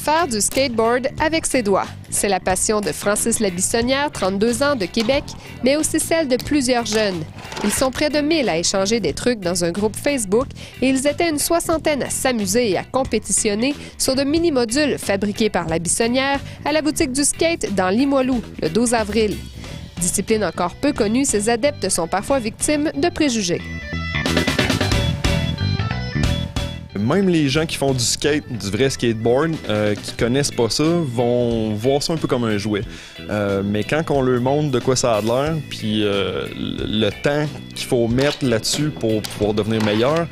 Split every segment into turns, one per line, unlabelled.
Faire du skateboard avec ses doigts. C'est la passion de Francis Labissonnière, 32 ans, de Québec, mais aussi celle de plusieurs jeunes. Ils sont près de 1000 à échanger des trucs dans un groupe Facebook et ils étaient une soixantaine à s'amuser et à compétitionner sur de mini-modules fabriqués par Labissonnière à la boutique du skate dans Limoilou, le 12 avril. Discipline encore peu connue, ces adeptes sont parfois victimes de préjugés.
Même les gens qui font du skate, du vrai skateboard, qui connaissent pas ça, vont voir ça un peu comme un jouet. Mais quand on leur montre de quoi ça a l'air, puis le temps qu'il faut mettre là-dessus pour pouvoir devenir meilleur,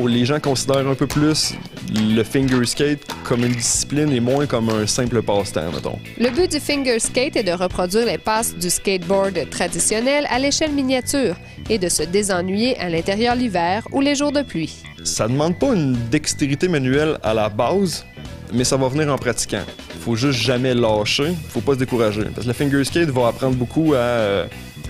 les gens considèrent un peu plus le finger skate comme une discipline et moins comme un simple passe-temps, mettons.
Le but du finger skate est de reproduire les passes du skateboard traditionnel à l'échelle miniature et de se désennuyer à l'intérieur l'hiver ou les jours de pluie.
Ça demande pas une dextérité manuelle à la base, mais ça va venir en pratiquant. Faut juste jamais lâcher, faut pas se décourager. Parce que le finger skate va apprendre beaucoup à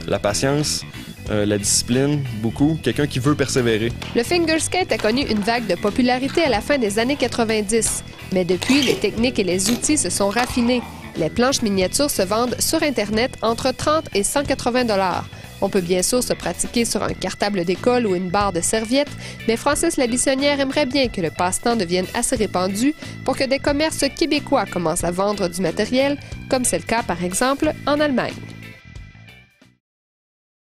la patience, la discipline, beaucoup. Quelqu'un qui veut persévérer.
Le finger skate a connu une vague de popularité à la fin des années 90. Mais depuis, les techniques et les outils se sont raffinés. Les planches miniatures se vendent sur Internet entre 30 et 180 $. On peut bien sûr se pratiquer sur un cartable d'école ou une barre de serviette, mais Francis Labissonnière aimerait bien que le passe-temps devienne assez répandu pour que des commerces québécois commencent à vendre du matériel, comme c'est le cas par exemple en Allemagne.